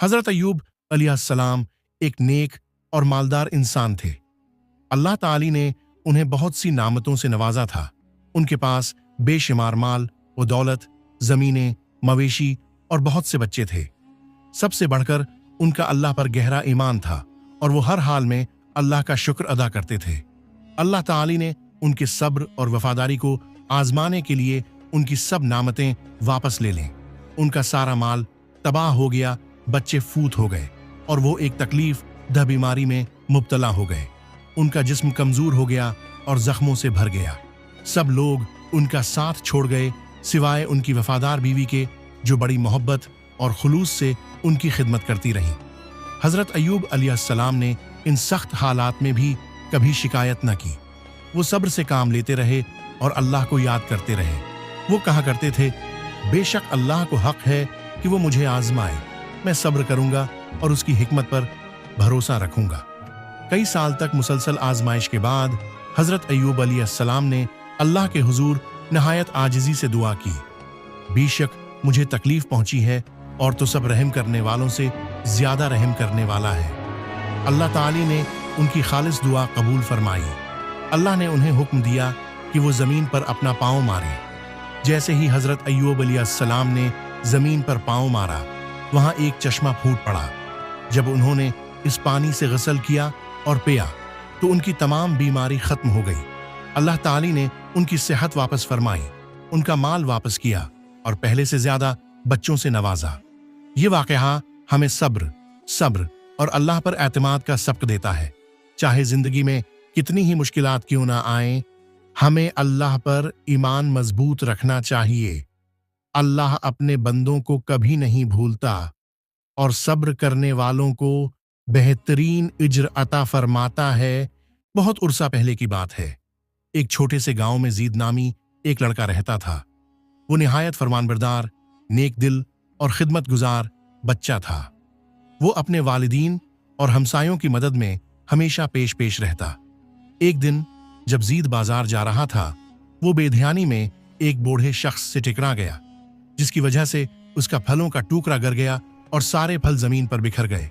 हज़रत अय्यूब अलैहिस्सलाम एक नेक और मालदार इंसान थे। अल्लाह ताली ने उन्हें बहुत सी नामतों से नवाजा था। उनके पास बेशुमार माल व दौलत, ज़मीनें, मवेशी और बहुत से बच्चे थे। सबसे बढ़कर उनका अल्लाह पर गहरा ईमान था और वो हर हाल में अल्लाह का शुक्र अदा करते थे। अल्लाह ताली ने उनके सब्र और वफादारी को आजमाने के लिए उनकी सब नामतें वापस ले लें। उनका सारा माल तबाह हो गया, बच्चे फूत हो गए और वो एक तकलीफ दह बीमारी में मुब्तला हो गए। उनका जिस्म कमजोर हो गया और जख्मों से भर गया। सब लोग उनका साथ छोड़ गए सिवाय उनकी वफादार बीवी के, जो बड़ी मोहब्बत और खुलूस से उनकी खिदमत करती रहीं। हज़रत अय्यूब अलैहिस्सलाम ने इन सख्त हालात में भी कभी शिकायत न की। वो सब्र से काम लेते रहे और अल्लाह को याद करते रहे। वो कहा करते थे, बेशक अल्लाह को हक है कि वो मुझे आजमाए, मैं सब्र करूंगा और उसकी हिकमत पर भरोसा रखूंगा। कई साल तक मुसलसल आजमाइश के बाद हज़रत अय्यूब अलैहिस्सलाम ने अल्लाह के हुजूर नहायत आजिज़ी से दुआ की, बेशक मुझे तकलीफ पहुंची है और तो सब रहम करने वालों से ज्यादा रहम करने वाला है। अल्लाह ताली ने उनकी खालिस दुआ कबूल फरमाई। अल्लाह ने उन्हें हुक्म दिया कि वो ज़मीन पर अपना पाँव मारें। जैसे ही हज़रत अय्यूब अलैहिस्सलाम ने ज़मीन पर पाँव मारा, वहाँ एक चश्मा फूट पड़ा। जब उन्होंने इस पानी से गसल किया और पिया तो उनकी तमाम बीमारी ख़त्म हो गई। अल्लाह ताली ने उनकी सेहत वापस फरमाई, उनका माल वापस किया और पहले से ज़्यादा बच्चों से नवाजा। ये वाक़या हमें सब्र और अल्लाह पर एतमाद का सबक देता है। चाहे ज़िंदगी में कितनी ही मुश्किलात क्यों ना आएं, हमें अल्लाह पर ईमान मजबूत रखना चाहिए। अल्लाह अपने बंदों को कभी नहीं भूलता और सब्र करने वालों को बेहतरीन इज्र अता फरमाता है। बहुत उरसा पहले की बात है। एक छोटे से गांव में जीद नामी एक लड़का रहता था। वो निहायत फरमानबरदार, नेक दिल और खिदमत गुजार बच्चा था। वो अपने वालिदीन और हमसायों की मदद में हमेशा पेश रहता। एक दिन जब जीद बाजार जा रहा था, वो बेध्यानी में एक बूढ़े शख्स से टकरा गया, जिसकी वजह से उसका फलों का टुकड़ा गिर गया और सारे फल जमीन पर बिखर गए।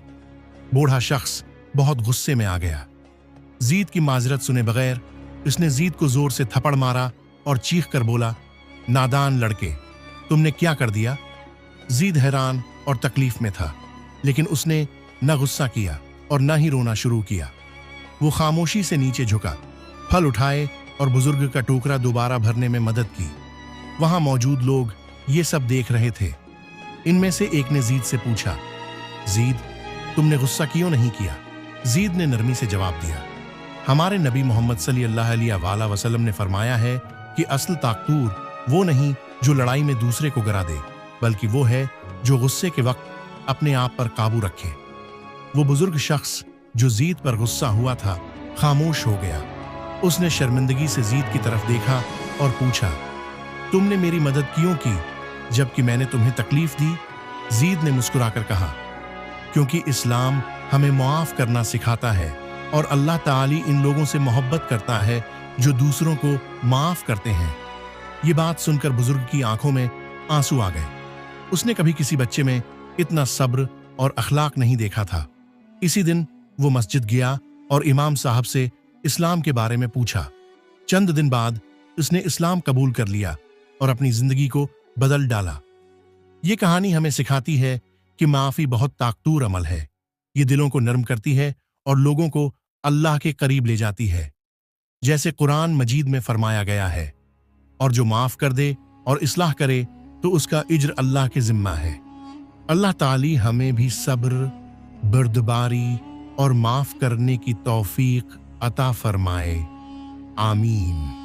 बूढ़ा शख्स बहुत गुस्से में आ गया। जीद की माजरत सुने बगैर उसने जीद को जोर से थप्पड़ मारा और चीख कर बोला, नादान लड़के, तुमने क्या कर दिया? जीद हैरान और तकलीफ में था, लेकिन उसने न गुस्सा किया और न ही रोना शुरू किया। वो खामोशी से नीचे झुका, फल उठाए और बुजुर्ग का टुकड़ा दोबारा भरने में मदद की। वहां मौजूद लोग ये सब देख रहे थे। इनमें से एक ने जीद से पूछा, जीद, तुमने गुस्सा क्यों नहीं किया? जीद ने नरमी से जवाब दिया, हमारे नबी मोहम्मद सल्लल्लाहु अलैहि वसल्लम ने फरमाया है कि असल ताकतूर वो नहीं जो लड़ाई में दूसरे को गिरा दे, बल्कि वो है जो गुस्से के वक्त अपने आप पर काबू रखे। वो बुजुर्ग शख्स जो जीद पर गुस्सा हुआ था, खामोश हो गया। उसने शर्मिंदगी से जीद की तरफ देखा और पूछा, तुमने मेरी मदद क्यों की जबकि मैंने तुम्हें तकलीफ दी? जीद ने मुस्कुराकर कहा, क्योंकि इस्लाम हमें मुआफ करना सिखाता है और अल्लाह ताली इन लोगों से मोहब्बत करता है जो दूसरों को माफ करते हैं। ये बात सुनकर बुजुर्ग की आंखों में आंसू आ गए। उसने कभी किसी बच्चे में इतना सब्र और अखलाक नहीं देखा था। इसी दिन वो मस्जिद गया और इमाम साहब से इस्लाम के बारे में पूछा। चंद दिन बाद उसने इस्लाम कबूल कर लिया और अपनी जिंदगी को बदल डाला। ये कहानी हमें सिखाती है कि माफी बहुत ताकतूर अमल है। ये दिलों को नरम करती है और लोगों को अल्लाह के करीब ले जाती है, जैसे कुरान मजीद में फरमाया गया है, और जो माफ कर दे और इस्लाह करे तो उसका इज्र अल्लाह के जिम्मा है। अल्लाह ताली हमें भी सब्र, बर्दबारी और माफ करने की तौफीक अता फरमाए। आमीन।